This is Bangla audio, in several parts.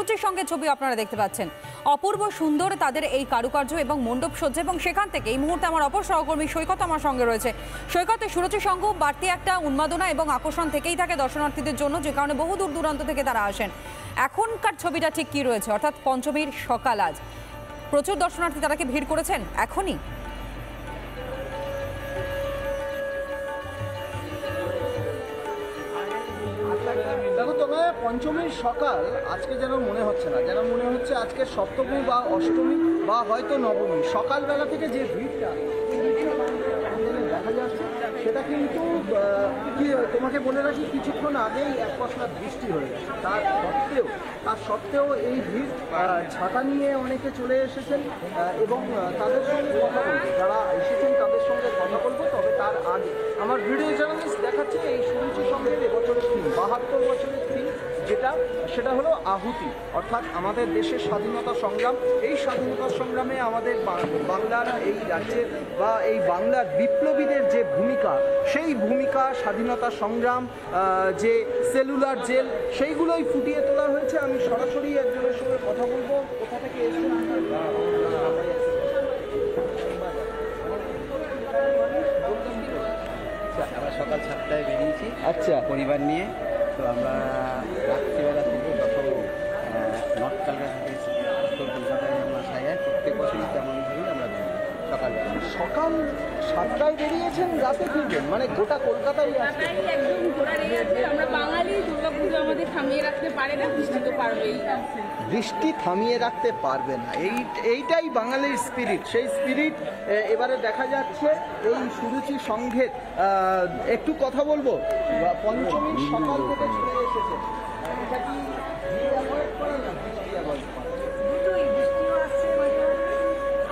সূচির সঙ্গে ছবি আপনারা দেখতে পাচ্ছেন। অপূর্ব সুন্দর তাদের এই কারুকার্য এবং মণ্ডপ সজ্জা, এবং সেখান থেকে এই মুহূর্তে আমার অপর সহকর্মী সৈকত আমার সঙ্গে রয়েছে। সৈকতে সুরুচি সংঘ বাড়তি একটা উন্মাদনা এবং আকর্ষণ থেকেই থাকে দর্শনার্থীদের জন্য, যে কারণে বহু দূর দূরান্ত থেকে তারা আসেন। এখনকার ছবিটা ঠিক কি রয়েছে, অর্থাৎ পঞ্চমীর সকাল, আজ প্রচুর দর্শনার্থী তারা কি ভিড় করেছেন এখনই? দেখো, তবে পঞ্চমীর সকাল আজকে যেন মনে হচ্ছে না, যেন মনে হচ্ছে আজকে সপ্তমী বা অষ্টমী বা হয়তো নবমী। সকালবেলা থেকে যে ভিড়টা দেখা যাচ্ছে সেটা কিন্তু কি তোমাকে বলে রাখি, কিছুক্ষণ আগেই এক পশলা বৃষ্টি হয়ে গেছে। তার সত্ত্বেও এই ভিড়, ছাতা নিয়ে অনেকে চলে এসেছেন এবং তাদের সঙ্গে কথা বলবো, যারা এসেছেন তাদের সঙ্গে কথা বলবো। তবে তার আগে আমার ভিডিও জার্নালিস্ট দেখাচ্ছে এই সুরুচি সঙ্গের এবছরের থিম, 72 বছরের থিম, সেটা হলো আহুতি, অর্থাৎ আমাদের দেশের স্বাধীনতা সংগ্রাম। এই স্বাধীনতা সংগ্রামে আমাদের বাংলার, এই রাজ্যের বা এই বাংলার বিপ্লবীদের যে ভূমিকা, সেই ভূমিকা, স্বাধীনতা সংগ্রাম, যে সেলুলার জেল, সেইগুলোই ফুটিয়ে তোলা হয়েছে। আমি সরাসরি একজনের সঙ্গে কথা বলবো, কোথা থেকে এসেছেন। আমরা সকাল 7টায় বেরিয়েছি, আচ্ছা, পরিবার নিয়ে। তো আমরা রাত্রিবেলা থেকে যত নর্থ কলকাতা থেকে উত্তর কলকাতায় আমরা আসা যায়, প্রত্যেক বছরই তেমনভাবেই আমরা সকাল 7টায় বেরিয়েছেন, রাতে ফিরবেন, মানে গোটা কলকাতায় একদম ঘোরার এই আছে। আমরা বাঙালি, দুর্গাপুজো আমাদের থামিয়ে রাখতে পারে না, বৃষ্টি তো পারবেই। বৃষ্টি থামিয়ে রাখতে পারবে না, এইটাই বাঙালির স্পিরিট। সেই স্পিরিট এবারে দেখা যাচ্ছে এই সুরুচি সংঘের। একটু কথা বলবো, পঞ্চমীর সকাল থেকে চলে এসেছে, এটা কি অ্যাভয়েড করে না? বৃষ্টি অ্যাভয়েড করে, দুটোই, বৃষ্টিও আসছে মাঝে মাঝে,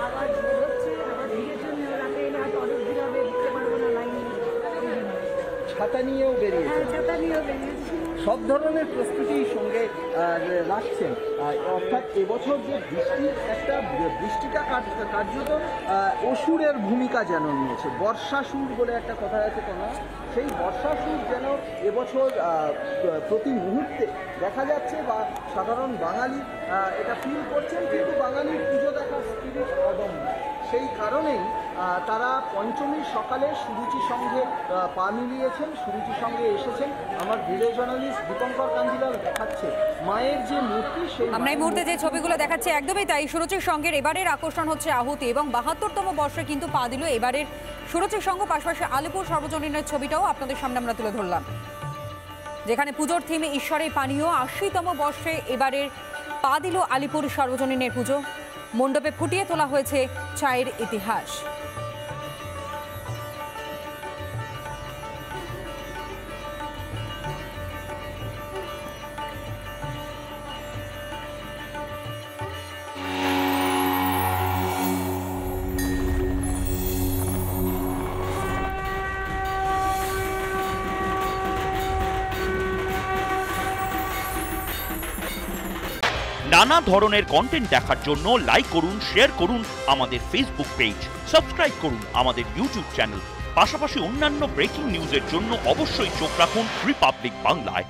আবার ঝড় হচ্ছে, আবার ভিড়ের জন্য রাতে এলে হয়তো অনেক ভিড় হবে, দিতে পারবো না লাইনে। ছাতা নিয়েও বেরিয়েছে, ছাতা নিয়েও বেরিয়েছি। সব ধরনের প্রস্তুতির সঙ্গে রাখছেন। অর্থাৎ এবছর যে বৃষ্টিটা কার্যত অসুরের ভূমিকা যেন নিয়েছে। বর্ষাসুর বলে একটা কথা আছে কেনা, সেই বর্ষাসুর যেন এবছর প্রতি মুহূর্তে দেখা যাচ্ছে, বা সাধারণ বাঙালি এটা ফিল করছেন। কিন্তু বাঙালির পুজো দেখার স্পিরিট অদম্য, সেই কারণেই তারা পঞ্চমীর সকালে সুরুচি সঙ্গে পা মিলিয়েছেন, সুরুচি সঙ্গে এসেছেন। আমার ভিডিও জার্নালিস্ট দীপঙ্কর কাঞ্জিলাল দেখাচ্ছে মায়ের যে মূর্তি, সেই আমরা এই মুহূর্তে যে ছবিগুলো দেখাচ্ছি একদমই তাই। সুরুচির সঙ্গের এবারের আকর্ষণ হচ্ছে আহুতি, এবং 72তম বর্ষে কিন্তু পা দিল এবারের সুরুচির সঙ্গ। পাশাপাশি আলিপুর সর্বজনীনের ছবিটাও আপনাদের সামনে আমরা তুলে ধরলাম, যেখানে পুজোর থিমে ঈশ্বরের পানীয়। 80তম বর্ষে এবারের পা দিল আলিপুর সর্বজনীনের পুজো। মণ্ডপে ফুটিয়ে তোলা হয়েছে চায়ের ইতিহাস। নানা ধরনের কন্টেন্ট দেখার জন্য লাইক করুন, শেয়ার করুন আমাদের ফেসবুক পেজ, সাবস্ক্রাইব করুন আমাদের ইউটিউব চ্যানেল। পাশাপাশি অন্যান্য ব্রেকিং নিউজের জন্য অবশ্যই চোখ রাখুন রিপাবলিক বাংলায়।